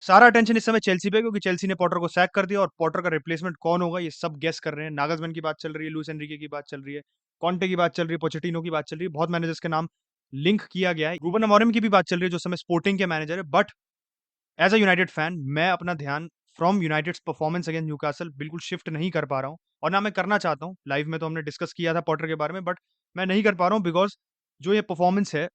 सारा अटेंशन इस समय चेल्सी पे, क्योंकि चेल्सी ने पॉटर को सैक कर दिया और पॉटर का रिप्लेसमेंट कौन होगा ये सब गेस कर रहे हैं। नागलसमैन की बात चल रही है, लुइस एनरिके की बात चल रही है, कॉन्टे की बात चल रही है, पोचेटिनो की बात चल रही है, बहुत मैनेजर्स के नाम लिंक किया गया है, रूबन अमोरिम की भी बात चल रही है जो समय स्पोर्टिंग के मैनेजर है। But as a United fan मैं अपना ध्यान from United's performance against Newcastle बिल्कुल शिफ्ट नहीं कर पा रहा हूँ, और ना मैं करना चाहता हूँ। लाइव में तो हमने डिस्कस किया था पॉटर के बारे में, बट मैं नहीं कर पा रहा हूँ बिकॉज जो ये परफॉर्मेंस है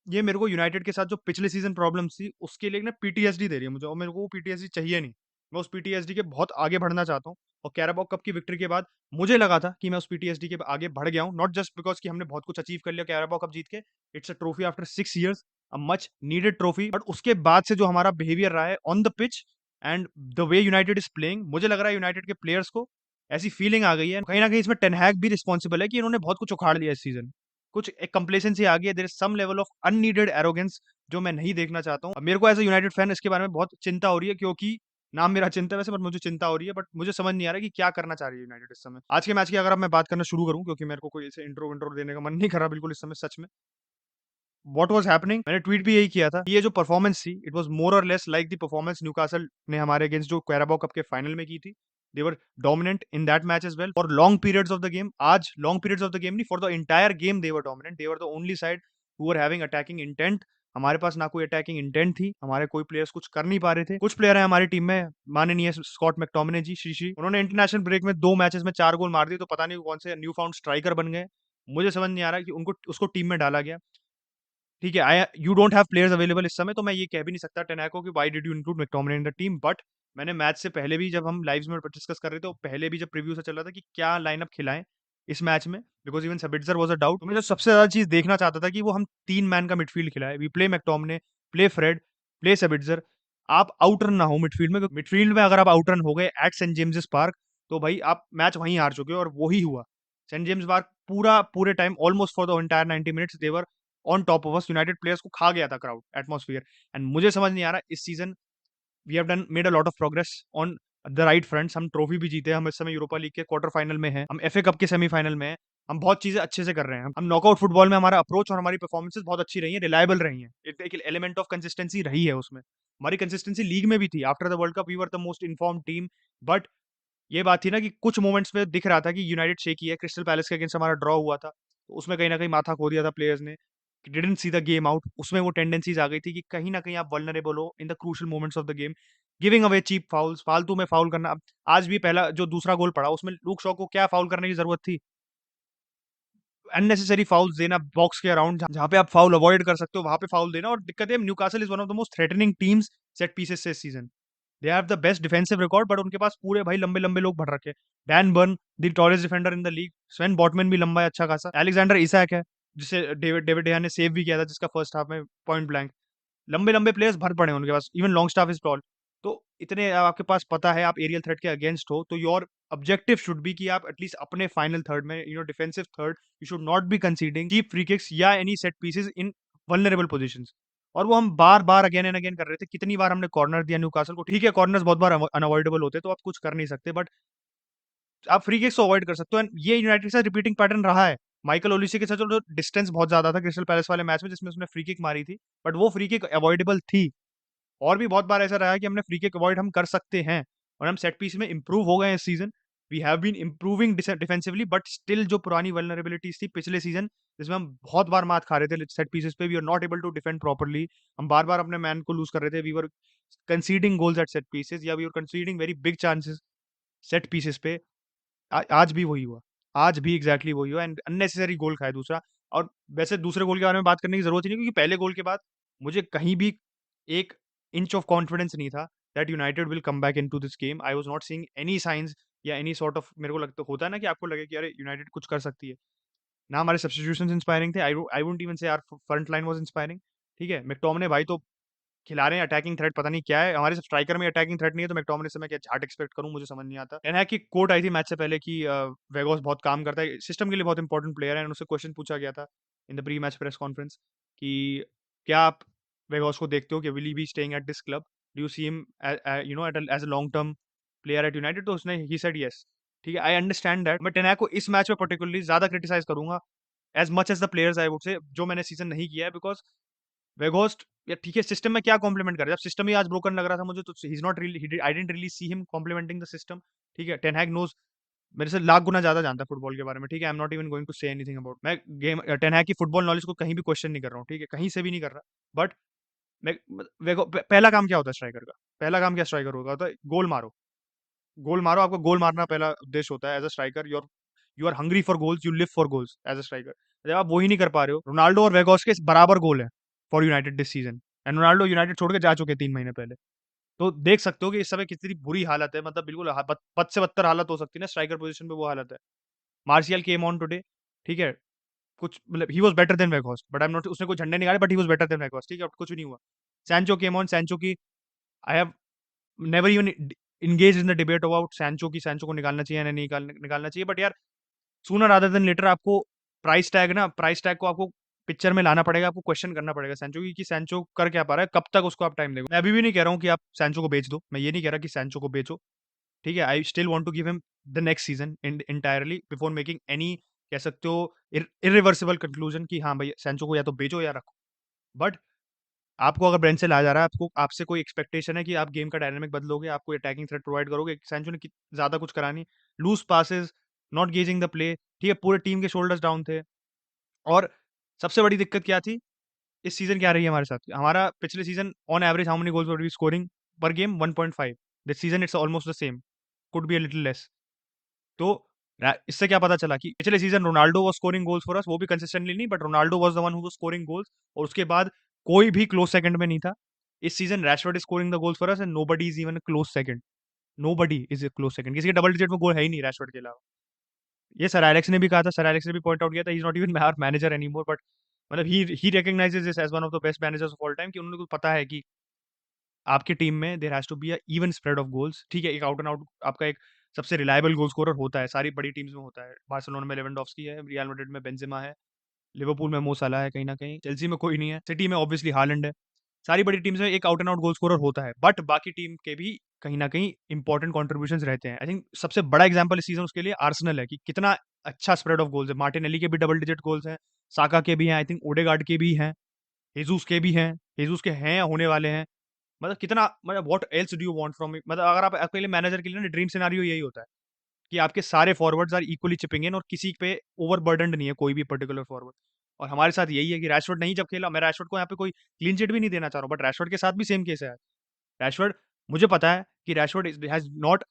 ये मेरे को यूनाइटेड के साथ जो पिछले सीजन प्रॉब्लम्स थी उसके लिए ना पीटीएसडी दे रही है मुझे, और मेरे को वो पीटीएसडी चाहिए नहीं। मैं उस पीटीएसडी के बहुत आगे बढ़ना चाहता हूँ, और कैराबाओ कप की विक्ट्री के बाद मुझे लगा था कि मैं उस पीटीएसडी के आगे बढ़ गया हूँ, नॉट जस्ट बिकॉज कि हमने बहुत कुछ अचीव कर लिया कैराबाओ कप जीत के। It's a trophy after 6 years, a much needed trophy, but उसके बाद से जो हमारा बिहेवियर रहा है on the pitch and the way United is playing, मुझे लग रहा है यूनाइटेड के प्लेयर्स को ऐसी फीलिंग आ गई है, कहीं ना कहीं इसमें टेन हैग भी रिस्पॉन्सिबल है कि इन्होंने बहुत कुछ उखाड़ लिया इस सीजन। कुछ एक कंप्लेसेंसी आ गई है, there is some level of unneeded arrogance जो मैं नहीं देखना चाहता हूँ। अब मेरे को एज अ यूनाइटेड फैन इसके बारे में बहुत चिंता हो रही है, क्योंकि नाम मेरा चिंता है वैसे, बट मुझे चिंता हो रही है, बट मुझे समझ नहीं आ रहा कि क्या करना चाह रही है यूनाइटेड इस समय। आज के मैच की अगर अब मैं बात करना शुरू करूँ, क्योंकि मेरे को कोई ऐसे इंट्रो इंट्रो देने का मन नहीं कर रहा बिल्कुल इस समय सच में। व्हाट वाज हैपनिंग, मैंने ट्वीट भी यही किया था, ये जो परफॉर्मेंस थी इट वाज मोर और less like the performance Newcastle ने हमारे अगेंस्ट जो कैराबाओ कप के फाइनल में की थी। They were dominant in that match as well for long periods of the game. आज long periods of the game नहीं, for the entire game they were dominant, they were the only side who were having attacking intent. हमारे पास ना कोई attacking intent थी, हमारे कोई players कुछ कर नहीं पा रहे थे। कुछ प्लेयर है हमारी टीम में, माननीय स्कॉट मैकटोमिने जी, शीशी, उन्होंने इंटरनेशनल ब्रेक में 2 मैचेस में 4 गोल मार दिए, तो पता नहीं कौन से न्यू फाउंड स्ट्राइकर बन गए। मुझे समझ नहीं आ रहा कि उनको उसको टीम में डाला गया। ठीक है, I you don't have players available इस समय, तो मैं ये कह भी नहीं सकता टेनाको कि why did you include McTominay in the team. But मैंने मैच से पहले भी जब हम लाइव्स में डिस्कस कर रहे थे, और पहले भी जब प्रीव्यू से चल रहा था कि क्या लाइनअप खिलाएं इस मैच में, because even Sabitzer was a doubt, तो मैं जो सबसे ज्यादा चीज देखना चाहता था कि वो हम 3 मैन का मिडफील्ड खिलाए। We play McTominay, play Fred, play Sabitzer. आप आउटरन ना हो मिडफील्ड में, क्योंकि मिडफील्ड में अगर आप आउटरन हो गए एट सेंट जेम्स पार्क, तो भाई आप मैच वहीं हार चुके हो, और वही हुआ। सेंट जेम्स पार्क पूरे time almost for the entire 90 minutes they were on top of us. United players को खा गया था क्राउड एटमॉस्फेयर, एंड मुझे समझ नहीं आ रहा इस season we have done made a lot of progress on the right fronts. हम ट्रॉफी भी जीते, हम इस समय यूरोपा लीग के क्वार्टर फाइनल में हैं, हम एफए कप के सेमीफाइनल में हैं, हम बहुत चीजें अच्छे से कर रहे हैं। हम नॉकआउट फुटबॉल में हमारा अप्रोच और हमारी परफॉर्मेंसेस बहुत अच्छी रही है, रिलायबल रही है, एक एलिमेंट ऑफ कंसिस्टेंसी रही है उसमें। हमारी कंसिस्टेंसी लीग में भी थी, after the world cup we were the most inform team. But ये बात थी ना कि कुछ मोमेंट्स पे दिख रहा था कि यूनाइटेड शेकी है। क्रिस्टल पैलेस के अगेंस्ट हमारा ड्रॉ हुआ था, तो उसमें कहीं ना कहीं माथा खो दिया था प्लेयर्स ने, didn't see the game out. उसमें वो टेंडेंसीज आ गई थी कि कहीं ना कहीं आप वल्नरेबल हो in the crucial moments of the game, giving away cheap fouls, फालतू में फाउल करना। आज भी पहला जो दूसरा गोल पड़ा उसमें लूक शॉ को क्या फाउल करने की जरूरत थी? अननेसेसरी फाउल्स देना बॉक्स के अराउंड, जहां पे आप फाउल अवॉइड कर सकते हो वहां पे फाउल देना। और दिक्कत है, Newcastle is one of the most threatening teams set pieces से इस season. They have the best defensive record, but उनके पास पूरे भाई लंबे लंबे लोग भर रखे। Dan Burn, the tallest defender in the league, Sven Botman भी लंबा है अच्छा खासा, अलेक्जेंडर इसाक है जिसे डेविड डेविड डेहा ने सेव भी किया था जिसका फर्स्ट हाफ में पॉइंट ब्लैंक। लंबे लंबे प्लेयर्स भर पड़े हैं उनके पास, even long staff is tall. तो इतने आपके पास पता है आप एरियल थ्रेट के अगेंस्ट हो, तो योर ऑब्जेक्टिव शुड बी कि आप एटलीस्ट अपने फाइनल थर्ड में, defensive third, you should not be conceding cheap free kicks या any set pieces in vulnerable positions. और वो हम बार बार अगेन एंड अगेन कर रहे थे। कितनी बार हमने कॉर्नर दिया न्यूकासल को, ठीक है कॉर्नर्स बहुत बार अनअवॉइडेबल होते तो आप कुछ कर नहीं सकते, बट आप फ्री किक्स अवॉइड कर सकते हो। एंड ये यूनाइटेड के साथ रिपीटिंग पैटर्न रहा है। माइकल ओलिसे के साथ जो डिस्टेंस बहुत ज्यादा था क्रिस्टल पैलेस वाले मैच में जिसमें उसने फ्री किक मारी थी, बट वो फ्री किक अवॉइडेबल थी। और भी बहुत बार ऐसा रहा है कि हमने फ्री किक अवॉइड हम कर सकते हैं, और हम सेट पीस में इंप्रूव हो गए हैं इस season. We have been improving defensively, but still जो पुरानी वल्नरेबिलिटीज थी पिछले सीजन जिसमें हम बहुत बार मात खा रहे थे सेट पीसेस पे, we are not able to defend properly. हम बार बार अपने मैन को लूज कर रहे थे, we were conceding goals at set pieces, या we were conceding very big chances set pieces पे। आज भी वही हुआ, आज भी एग्जैक्टली वही हुआ, एंड अननेसेसरी गोल खाए दूसरा। और वैसे दूसरे गोल के बारे में बात करने की जरूरत ही नहीं, क्योंकि पहले गोल के बाद मुझे कहीं भी एक इंच ऑफ कॉन्फिडेंस नहीं था that United will come back into this game. I was not seeing any science या एनी सॉर्ट ऑफ, मेरे को लगता होता है ना कि आपको लगे कि अरे यूनाइटेड कुछ कर सकती है। ना हमारे सब्स्टिट्यूशंस इंस्पायरिंग थे, I wouldn't even say our front line was inspiring. ठीक है, मैकटोमिने भाई तो खिला रहे हैं अटैकिंग थ्रेट, पता नहीं क्या है हमारे स्ट्राइकर में अटैकिंग थ्रेट नहीं है, तो मैकटोमिने से मैं क्या झाट एक्सपेक्ट करूं, मुझे समझ नहीं आता। एंड है कि कोट आई थी मैच से पहले कि वेगोस बहुत काम करता है, सिस्टम के लिए बहुत इंपॉर्टेंट प्लेयर है, उससे क्वेश्चन पूछा गया था in the pre match press conference कि क्या आप वेगोस को देखते हो कि will he be staying at this club, do you see him at as a long term player at United, तो उसने ही सेड यस। ठीक है, आई अंडरस्टैंड दैट, मैं टेना को इस मैच में पर्टिकुलरली ज्यादा क्रिटिसाइज करूंगा as much as the players I would say जो मैंने सीजन नहीं किया है, बिकॉज वेगोस्ट या ठीक है सिस्टम में क्या कॉम्प्लीमेंट कर रहा है? जब सिस्टम ही आज ब्रोकन लग रहा था मुझे, तो he is not really, I didn't really see him complimenting the system. ठीक है, टेन हैग नोज मेरे से लाख गुना ज्यादा जानता है फुटबॉल के बारे में। ठीक है, I am not even going to say anything about, मैं गेम टेन हैग की फुटबॉल नॉलेज को कहीं भी क्वेश्चन नहीं कर रहा हूँ। ठीक है, कहीं से भी नहीं कर रहा, बट मैं पहला काम क्या होता है स्ट्राइकर का? पहला काम क्या स्ट्राइकर होगा होता है? गोल मारो। गोल मारो, आपको गोल मारना पहला उद्देश्य होता है as a striker. You are hungry for goals, you live for goals as a striker. जब आप वही नहीं कर पा रहे हो, रोनाल्डो और वेगोस के बराबर गोल है for United this season, and Ronaldo United छोड़ के जा चुके 3 महीने पहले। तो देख सकते हो कि इस समय कितनी बुरी हालत है, मतलब बिल्कुल बद से बदतर हालत हो सकती है ना स्ट्राइकर पोजीशन पे, वो हालत है। मार्शियल केम ऑन टुडे, ठीक है, कुछ मतलब ही वाज बेटर देन वेगोस, बट आई एम नॉट, उसने कोई झंडे निकाले, but he was better than वेगोस। ठीक है, कुछ नहीं हुआ। सैंचो केम ऑन, सैंचो की I have never even engaged in the debate about Sancho की सैंचो को निकालना चाहिए या नहीं निकालना चाहिए, बट यार सूनर रादर देन लेटर आपको प्राइस टैग को आपको पिक्चर में लाना पड़ेगा, आपको क्वेश्चन करना पड़ेगा सैंचो की कि सैंचो कर क्या पा रहा है, कब तक उसको आप टाइम देगा। मैं अभी भी नहीं कह रहा हूँ कि आप सैंचो को बेच दो, मैं ये नहीं कह रहा कि सैंचो को बेचो। ठीक है, I still want to give him the next season entirely before making any, कह सकते हो, इरिवर्सिबल कंक्लूजन कि हाँ भाई सैंचो को या तो बेचो या रखो। बट आपको अगर ब्रेंट से लाया जा रहा है, आपको आपसे कोई एक्सपेक्टेशन है कि आप गेम का डायनामिक बदलोगे, आपको अटैकिंग थ्रेट प्रोवाइड करोगे, सैंचो ने ज्यादा कुछ करा नहीं। Loose passes, not gauging the play, ठीक है, पूरे टीम के शोल्डर्स डाउन थे। और सबसे बड़ी दिक्कत क्या थी इस सीजन, क्या रही है हमारे साथ? हमारा पिछले season on average how many goals were we scoring per game? 1.5। This season it's almost the same, could be a little less. तो इससे क्या पता चला कि पिछले season Ronaldo was scoring goals for us, वो भी कंसिस्टेंटली नहीं, but Ronaldo was the one who was scoring goals, और उसके बाद कोई भी क्लोज सेकंड में नहीं था। इस season Rashford is scoring the goals for us and nobody is even a close second. Nobody is a close second, किसी के डबल डिजिट में गोल है ही नहीं रैशफोर्ड के अलावा। ये सर एलेक्स ने भी कहा था, सर एलेक्स ने भी पॉइंट आउट किया था, he is not even our manager anymore, but मतलब he recognises this as one of the best managers of all time, कि उन्होंने को पता है कि आपकी टीम में there has to be a even spread of goals. ठीक है, एक आउट एंड आउट आपका एक सबसे रिलायबल गोल स्कोरर होता है, सारी बड़ी टीम्स में होता है। बार्सिलोना में लेवेंडोव्स्की है, रियल मैड्रिड में बेंजेमा है, लिवरपूल में मो सलाह है कहीं ना कहीं, चेल्सी में कोई नहीं है, सिटी में ऑब्वियसली हालैंड है। सारी बड़ी टीम्स में एक out and out goal scorer होता है, बट बाकी टीम के भी कहीं ना कहीं इंपॉर्टेंट कॉन्ट्रीब्यूशन रहते हैं। आई थिंक सबसे बड़ा एग्जाम्पल इस सीजन उसके लिए आर्सेनल है कि कितना अच्छा स्प्रेड ऑफ गोल्स है। मार्टिनेली के भी डबल डिजिट गोल्स हैं, साका के भी हैं, आई थिंक ओडेगार्ड के भी हैं, हेजूस के भी हैं, हेजूस के हैं या होने वाले हैं। मतलब कितना, मतलब what else do you want from me? मतलब अगर आप आपके लिए मैनेजर के लिए ना ड्रीम सिनेरियो यही होता है कि आपके सारे फॉरवर्ड्स आर इक्वली चिपिंग इन और किसी पे ओवरबर्डन्ड नहीं है कोई भी पर्टिकुलर फॉरवर्ड। और हमारे साथ यही है कि रैशफोर्ड नहीं जब खेला, मैं रैशफोर्ड को यहाँ पे कोई क्लीन चिट भी नहीं देना चाह रहा हूँ, बट रैशफोर्ड के साथ भी सेम केस है। रैशफोर्ड, मुझे पता है कि Rashford has not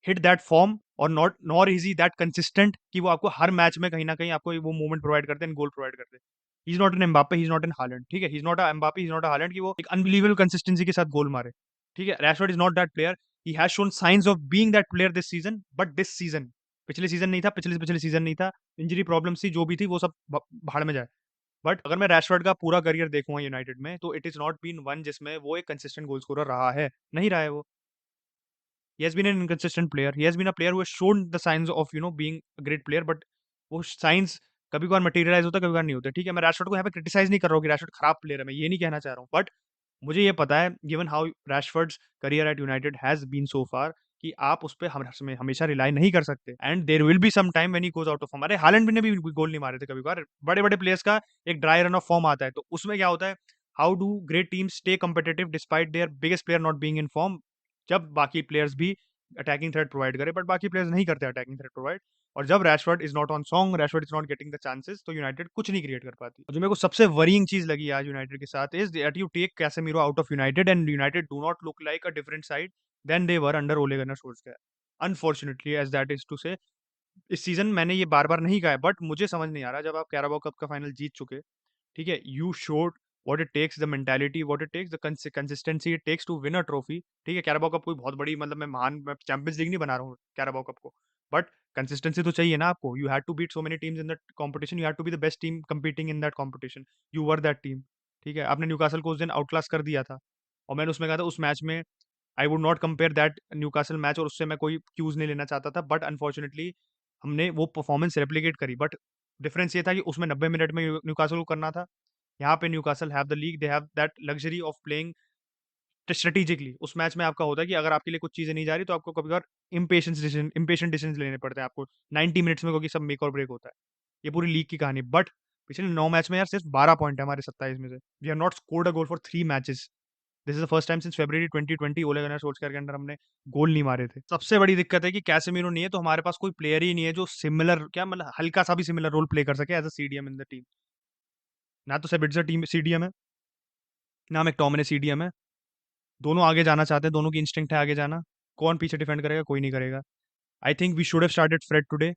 hit that form और not nor is he that consistent कि वो आपको हर मैच में कहीं ना कहीं आपको वो मोमेंट प्रोवाइड करते हैं, गोल प्रोवाइड करते हैं। ही is not an Mbappe, he is not an Holland. ठीक है, he is not a Mbappe, he is not a Holland कि वो एक अनबिलीवेबल कंसिस्टेंसी के साथ गोल मारे। ठीक है, Rashford is not that player. He has shown science of being that player this season, but this season, पिछले सीजन नहीं था, पिछले पिछले सीजन नहीं था, इंजरी प्रॉब्लम्स थी, जो भी थी वो सब भाड़ में जाए। बट अगर मैं रैशफोर्ड का पूरा करियर देखूंगा यूनाइटेड में, तो it is not been one जिसमें वो एक कंसिस्टेंट गोल स्कोरर रहा है, नहीं रहा है वो। He has been an inconsistent player. He has been a player who has shown the signs of being a great player, but वो साइंस कभी कभार मटेरियलाइज होता है, कभी कभार नहीं होता। ठीक है, मैं रैशफोर्ड को यहाँ पे क्रिटिसाइज नहीं कर रहा हूँ कि रैशफोर्ड खराब प्लेयर है, मैं ये नहीं कहना चाह रहा हूँ, बट मुझे ये पता है given how Rashford's career at United has been so far कि आप उस पर हमेशा रिलाई नहीं कर सकते, and there will be some time when he goes out of form. अरे हालैंड ने भी गोल नहीं मारे थे कभी कभार, बड़े बड़े प्लेयर्स का एक ड्राई रन ऑफ फॉर्म आता है, तो उसमें क्या होता है, how do great teams stay competitive despite their biggest player not being in form? जब बाकी प्लेयर्स भी अटैकिंग थ्रेट प्रोवाइड करे, बट बाकी प्लेयर्स नहीं करते अटैकिंग थ्रेट प्रोवाइड। और जब Rashford is not on song, Rashford is not getting the chances, तो यूनाइटेड कुछ नहीं क्रिएट कर पाती। और जो मेरे को सबसे वरीइंग चीज लगी आज यूनाइटेड के साथ is that you take Casemiro out of United and United do not look like a different side then they were under Ole Gunnar Solskjaer. Unfortunately as that is to say, इस season मैंने ये बार बार नहीं कहा है, but मुझे समझ नहीं आ रहा, जब आप कैराबाओ कप का फाइनल जीत चुके, ठीक है, you showed what it takes, the mentality what it takes, the consistency it takes to win a trophy. ठीक है, कैराबाओ कप कोई बहुत बड़ी, मतलब मैं चैंपियंस लीग नहीं बना रहा हूँ कैराबाओ कप को, बट कंसिस्टेंसी तो चाहिए ना आपको। You had to beat so many teams in that competition, you had to be the best team competing in that competition, you were that team. ठीक है, आपने न्यूकासल को उस दिन आउट क्लास कर दिया था, और मैंने उसमें कहा था उस मैच में I would not compare that Newcastle match, और उससे मैं कोई क्यूज नहीं लेना चाहता था, बट अनफॉर्चुनेटली हमने वो परफॉर्मेंस रेप्लिकेट करी। बट डिफरेंस ये था कि उसमें 90 मिनट में न्यूकासल को करना था, यहाँ पे Newcastle have the league, they have that luxury of playing strategically. उस मैच में आपका होता है कि अगर आपके लिए कुछ चीजें नहीं जा रही, तो आपको कभी कभार इम्पेशेंट डिसीजन लेने पड़ते हैं आपको 90 मिनट्स में, क्योंकि सब मेक और ब्रेक होता है। ये पूरी लीग की कहानी। बट पिछले 9 मैच में यार सिर्फ 12 पॉइंट है हमारे 27 में से। We have not scored a goal for 3 matches. This is the first time since February 2020 Ole gunner सोल्सकर के अंडर हमने गोल नहीं मारे थे। सबसे बड़ी दिक्कत है कि कैसेमीरो नहीं है, तो हमारे पास कोई प्लेयर ही नहीं है जो सिमिलर, क्या मतलब हल्का सा भी सिमिलर रोल प्ले कर सके as a CDM in the team. ना तो सेबिट्जर टीम सीडीएम है, ना मैकटोमिने सीडीएम है। दोनों आगे जाना चाहते हैं, दोनों की इंस्टिंक्ट है आगे जाना। कौन पीछे डिफेंड करेगा? कोई नहीं करेगा। I think we should have started Fred today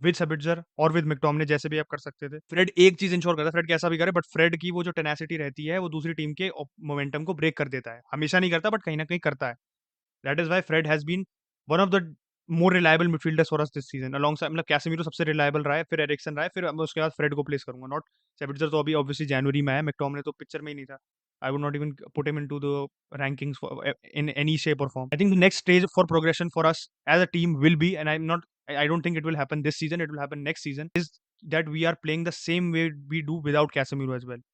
with Sabitzer और विद मैकटोमिने, जैसे भी आप कर सकते थे। फ्रेड एक चीज इंश्योर करता है, फ्रेड कैसा भी करे, बट फ्रेड की वो जो टेनासिटी रहती है वो दूसरी टीम के मोमेंटम को ब्रेक कर देता है। हमेशा नहीं करता, बट कहीं ना कहीं करता है। That is why Fred has been one of the more reliable midfielders for us this season, alongside, मतलब कैसेमीरो सबसे रिलायबल रहा है, फिर एरिक्सन रहा है, फिर मैं उसके बाद फ्रेड को प्लेस करूंगा, नॉट सेबिट्जर। तो अभी ऑब्वियसली जनवरी में है, मैकटोमिने तो पिक्चर में ही नहीं था। I would not even put him into the rankings in any shape or form. I think the next stage for progression for us as a team will be, and I don't think it will happen this season. It will happen next season. Is that we are playing the same way we do without Casemiro as well.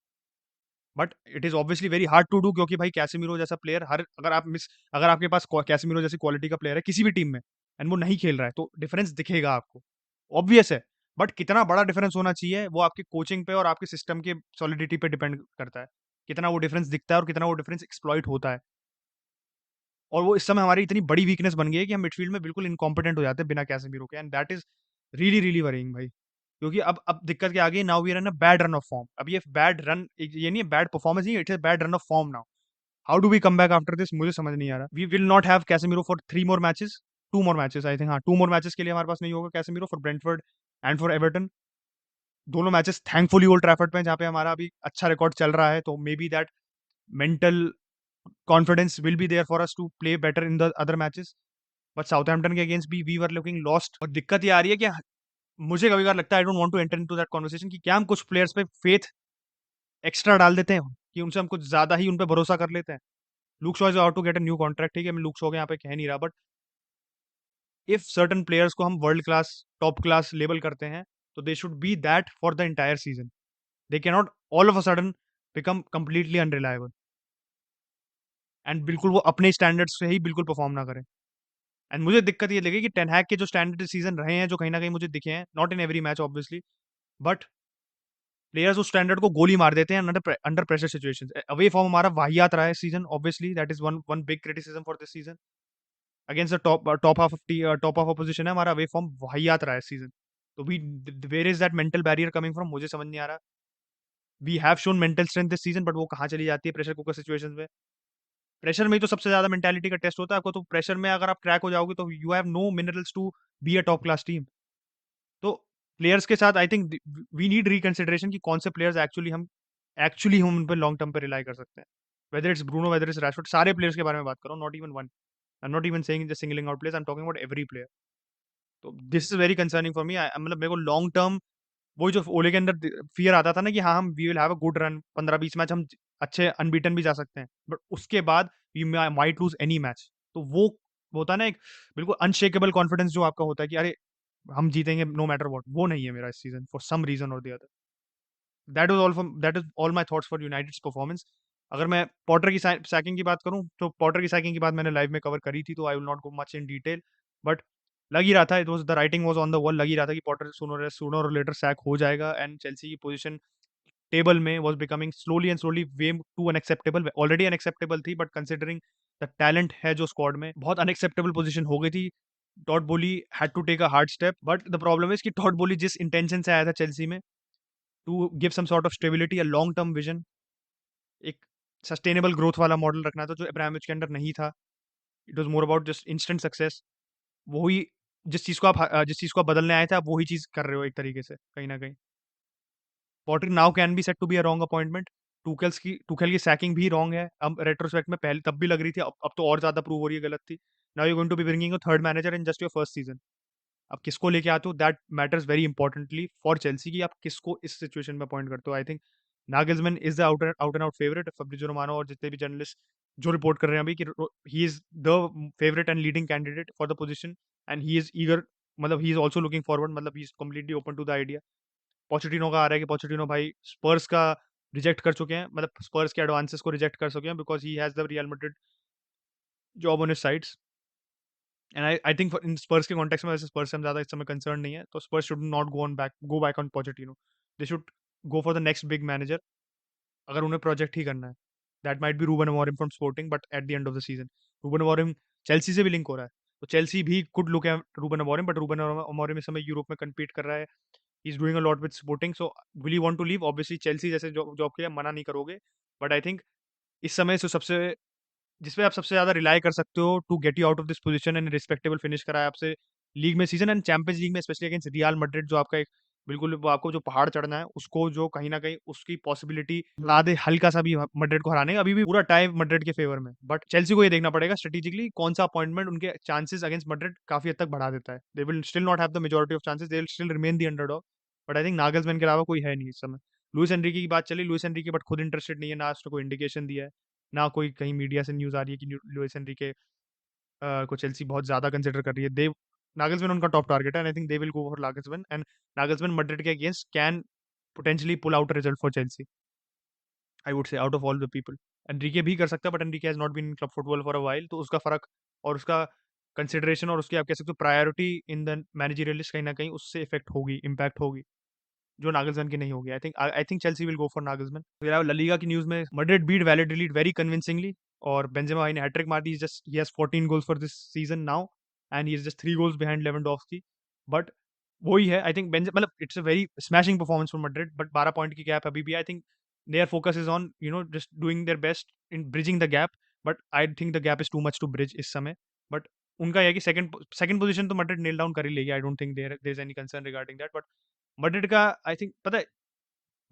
But it is obviously very hard to do, क्योंकि भाई Casemiro जैसा player हर, अगर आपके पास Casemiro जैसी quality का player है किसी भी टीम में एंड वो नहीं खेल रहा है, तो डिफरेंस दिखेगा आपको, ऑब्वियस है। बट कितना बड़ा डिफरेंस होना चाहिए वो आपकी कोचिंग पे और आपके सिस्टम के सॉलिडिटी पे डिपेंड करता है, कितना वो डिफरेंस दिखता है और कितना वो डिफरेंस एक्सप्लॉइट होता है। और वो इस समय हमारी इतनी बड़ी वीकनेस बन गई है कि हम मिडफील्ड में बिल्कुल इनकॉम्पिटेंट हो जाते हैं बिना कैसेमीरो के, and that is really really worrying भाई। क्योंकि अब दिक्कत क्या आ गई, now we are in a bad run of form. अब ये बैड रन, ये नहीं है बैड परफॉर्मेंस, नहीं, it is bad run of form now. How do we come back after this, मुझे समझ नहीं आ रहा। We will not have Casemiro for 3 more matches, 2 more matches I think, हाँ 2 मोर मैचेस के लिए हमारे पास नहीं होगा Casemiro, for Brentford and for Everton. दोनों मैचेस थैंकफुली ओल्ड ट्रैफर्ड पे, जहाँ पे हमारा अभी अच्छा रिकॉर्ड चल रहा है, तो maybe that mental confidence will be there for us to play better in the other matches. But Southampton के अगेंस्ट भी वी वर लुकिंग लॉस्ट, और दिक्कत ये आ रही है कि मुझे कभी कभार लगता है, I don't want to enter into that conversation, कि क्या हम कुछ प्लेयर्स पे फेथ एक्स्ट्रा डाल देते हैं, कि उनसे हम कुछ ज्यादा ही उन पे भरोसा कर लेते हैं। Luke Shaw is out to get a new contract, ठीक है, मैं लुक शॉ के यहाँ पे कह नहीं रहा, बट इफ सर्टन प्लेयर्स को हम world class, top class label करते हैं, तो they should be that for the entire season. They can not all of a sudden become completely unreliable, and बिल्कुल वो अपने स्टैंडर्ड्स से ही बिल्कुल परफॉर्म ना करें। एंड मुझे दिक्कत ये लगी कि टेन हैग के जो स्टैंडर्ड सीजन रहे हैं, जो कहीं ना कहीं मुझे दिखे हैं, not in every match obviously, but players उस स्टैंडर्ड को गोली मार देते हैं under pressure situations. Away form हमारा वाहियात रहा है season, obviously that is one one big criticism for this season. Against the top of opposition है, हमारा अवे फॉर्म वाहियात रहा है सीजन। तो we, where is that mental barrier coming from, मुझे समझ नहीं आ रहा। We have shown mental strength this season, but वो कहाँ चली जाती है प्रेशर कुकर सिचुएशंस में। प्रेशर में ही तो सबसे ज्यादा मेंटालिटी का टेस्ट होता है आपको, तो प्रेशर में अगर आप क्रैक हो जाओगे तो you have no minerals to be a top class team. तो प्लेयर्स के साथ I think we need reconsideration, कि कौन से प्लेयर्स एक्चुअली हम उन पर लॉन्ग टर्म पे रिलाई कर सकते हैं। Whether it's Bruno, whether it's Rashford, सारे प्लेयर्स के बारे में बात करो, not even one. I am not even saying just singling out players, I am talking about every player. तो this is very concerning for me, मतलब मेरे को लॉन्ग टर्म वो जो ओले के अंदर फियर आता था ना, कि हाँ हम we will have a good run, 15-20 match हम अच्छे अनबीटन भी जा सकते हैं, बट उसके बाद we might lose any match. तो वो होता है ना एक बिल्कुल अनशेकेबल कॉन्फिडेंस जो आपका होता है, कि अरे हम जीतेंगे नो मैटर व्हाट, वो नहीं है मेरा इस सीजन फॉर सम रीजन और the other. That is all my thoughts for United's performance. अगर मैं पॉटर की सैकिंग की बात करूं, तो पॉटर की सैकिंग की बात मैंने लाइव में कवर करी थी, तो I will not go much in detail. But लग ही रहा था, it was the writing was on the wall, लग ही रहा था कि पॉटर सूनर और लेटर सैक हो जाएगा, एंड चेल्सी की पोजीशन टेबल में was becoming slowly and slowly way to unacceptable. Already unacceptable थी, बट कंसिडरिंग द टैलेंट है जो स्क्वाड में, बहुत अनएक्सेप्टेबल पोजीशन हो गई थी। Todd Boehly had to take a hard step, but the problem is कि टॉड बोली जिस इंटेंशन से आया था चेल्सी में, to give some sort of stability, a long term vision, एक सस्टेनेबल ग्रोथ वाला मॉडल रखना था, जो अब्रामोविच के अंडर नहीं था। It was more about just instant success. वही जिस चीज को आप बदलने आए थे, आप वही चीज कर रहे हो एक तरीके से, कहीं ना कहीं। Potter now can be set to be a wrong appointment. Tuchel की सैकिंग भी रॉन्ग है, अब रेट्रोस्पेक्ट में, पहले तब भी लग रही थी, अब तो और ज्यादा प्रूव हो रही है गलत थी। Now you going to be bringing a third manager in just your first season. आप किसको लेके आते हो, that matters very importantly for Chelsea, की आप किसको इस सिचुएशन में अपॉइंट करते हो। I think Nagelsmann is the out and out favourite, Fabrizio Romano और जितने भी जर्नलिस्ट जो रिपोर्ट कर रहे हैं अभी, कि he is the favourite and leading candidate for the position, and he is eager, मतलब he is also looking forward, मतलब he is completely open to the idea. Pochettino का आ रहा है कि पोचेटिनो भाई स्पर्स का रिजेक्ट कर चुके हैं, मतलब स्पर्स के एडवांसेस को रिजेक्ट कर चुके हैं, because he has the Real Madrid job on his sides. And I think in Spurs के कॉन्टेक्स्ट में, वैसे स्पर्स से हम ज्यादा इस समय कंसर्न नहीं है, तो Spurs should not go back on Pochettino. They should go for the next big manager, अगर उन्हें प्रोजेक्ट ही करना है। That might be Ruben Amorim from Sporting, but at the end of the season Ruben Amorim Chelsea से भी link हो रहा है, तो चेल्सी भी could look at Ruben Amorim, but Ruben Amorim इस समय यूरोप में कम्पीट कर रहा है। He is doing a lot with Sporting, so will you want to leave? Obviously Chelsea जैसे जॉब के लिए मना नहीं करोगे, बट आई थिंक इस समय से सबसे जिसपे आप सबसे ज़्यादा रिलाई कर सकते हो to get you out of this position and respectable finish कराया आपसे लीग में सीजन एंड चैंपियंस लीग में, स्पेशली अगेंस्ट रियल मैड्रिड, जो आपका एक बिल्कुल वो आपको जो पहाड़ चढ़ना है उसको, जो कहीं ना कहीं उसकी पॉसिबिलिटी ला दे हल्का सा भी मैड्रिड को हराने का। अभी भी पूरा टाइम मैड्रिड के फेवर में, बट चेल्सी को ये देखना पड़ेगा स्ट्रेटेजिकली कौन सा अपॉइंटमेंट उनके चांसेस अगेंस्ट मैड्रिड काफी हद तक बढ़ा देता है। They will still not have the majority of chances, they will still remain the underdog, but I think Nagelsmann के अलावा कोई है नहीं इस समय। लुइस एनरिके की बात चली, लुइस एनरिके बट खुद इंटरेस्टेड नहीं है, ना उसने कोई इंडिकेशन दिया है, ना कोई कहीं मीडिया से न्यूज़ आ रही है कि लुइस एनरिके को चेल्सी बहुत ज़्यादा कंसिडर कर रही है। दे नागल्समैन उनका टॉप टारगेट है, and I think they will go for Nagelsmann, and Nagelsmann Madrid के against can potentially pull out a result for Chelsea, I would say out of all the people. Enrique भी कर सकता है, but Enrique has not been in club football for a while, तो उसका फ़र्क और उसका कंसिडरेशन और उसकी आप कह सकते हो priority in the managerial list कहीं न कहीं उससे इफेक्ट होगी, इम्पैक्ट होगी, जो नागल्समैन की नहीं होगी। I think Chelsea will go for Nagelsmann. फिर ला लीगा की न्यूज़ में, Madrid beat Valladolid very convincingly, और बेंजेमा भाई ने हैट्रिक मार दी। He has 14 goals for this season now, and he is just 3 goals behind Lewandowski, but वही है, आई थिंक बेंजे मतलब it's a very smashing performance for Madrid, but 12 point की gap अभी भी। I think there focus is on just doing their best in bridging the gap, but I think the gap is too much to bridge इस समय। बट उनका यह है कि सेकंड पोजीशन तो मैड्रिड नेल डाउन कर ही लेगी, I don't think there is any concern regarding that. But Madrid का आई थिंक पता है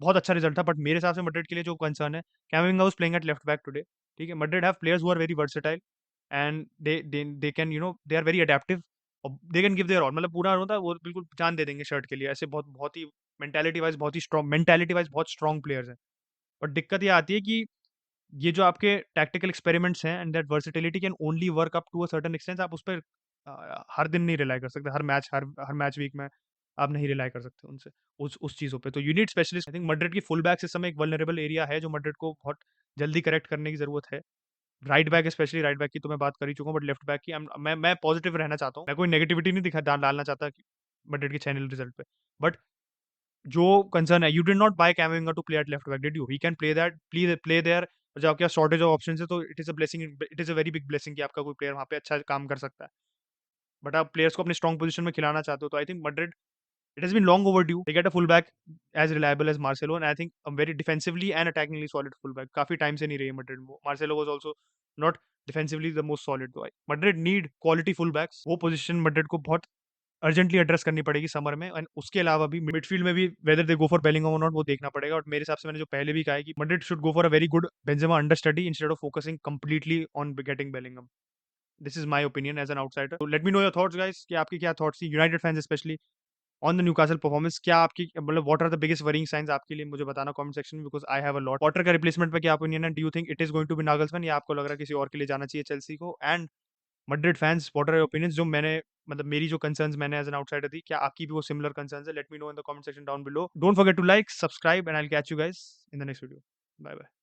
बहुत अच्छा रिजल्ट था, बट मेरे हिसाब से मैड्रिड के लिए जो कंसर्न है, Camavinga was playing at left back today, ठीक है? Madrid have players who are very versatile, and they can they are very adaptive, और they can give their all, मतलब पूरा होता है वो बिल्कुल जान दे देंगे शर्ट के लिए, ऐसे बहुत बहुत ही मेंटालिटी वाइज बहुत स्ट्रॉन्ग प्लेयर्स हैं। बट दिक्कत ये आती है कि ये जो आपके टैक्टिकल एक्सपेरिमेंट्स हैं, and that versatility can only work up to a certain extent, आप उस पर हर दिन नहीं रिलाई कर सकते, हर मैच वीक में आप नहीं रिलाई कर सकते उनसे उस चीज़ों पे, तो you need specialist. I think Madrid की फुल बैक इस समय एक वल्नरेबल एरिया है जो मैड्रिड को बहुत जल्दी करेक्ट करने की जरूरत है। Right back, specially right back की तो मैं बात कर ही चुका हूँ, बट लेफ्ट बैक की मैं पॉजिटिव रहना चाहता हूँ, मैं कोई नेगेटिविटी नहीं डालना चाहता मैड्रिड के 6-0 रिजल्ट पे, बट जो कंसर्न है, you did not buy Camavinga to play at left back, did you? He can play there, जब आपके पास शॉर्टेज ऑफ ऑप्शन है, तो it is a blessing, it is a very big blessing कि आपका कोई प्लेयर वहाँ पे अच्छा काम कर सकता है, बट आप प्लेयर्स को अपने स्ट्रॉन्ग पोजीशन में खिलाना चाहते हो, तो I think Madrid, it has been long overdue. They get a fullback as reliable as Marcelo, and I think a very defensively and attackingly solid fullback. काफी टाइम से नहीं रही है मैड्रिड में। Marcelo was also not defensively the most solid though. Madrid need quality fullbacks. वो position Madrid को बहुत urgently address करनी पड़ेगी समर में, एंड उसके अलावा भी मिडफील्ड में भी whether they go for Bellingham और नॉट, वो देखना पड़ेगा। और मेरे हिसाब से मैंने जो पहले भी कहा है कि Madrid should go for a very good Benzema understudy instead of focusing completely on getting Bellingham. This is my opinion as an outsider. तो let me know your thoughts guys, कि आपकी क्या थॉट्स थी United fans specially on the Newcastle performance. क्या आपकी मतलब what are the biggest worrying signs आपके लिए, मुझे बताना कमेंट सेक्शन में, because I have a lot. Potter का रिप्लेसमेंट पे क्या ओपिनियन है? Do you think it is going to be Nagelsmann, या आपको लग रहा है किसी और के लिए जाना चाहिए चेल्सी को? And Madrid fans, what are your opinions? जो मैंने मतलब मेरी जो कंसर्न्स मैंने एज एन आउटसाइडर थी, क्या आपकी भी वो सिमिलर कंसर्न्स है? Let me know in the comment section down below. Don't forget to like, subscribe, and I will catch you guys in the next video. Bye bye.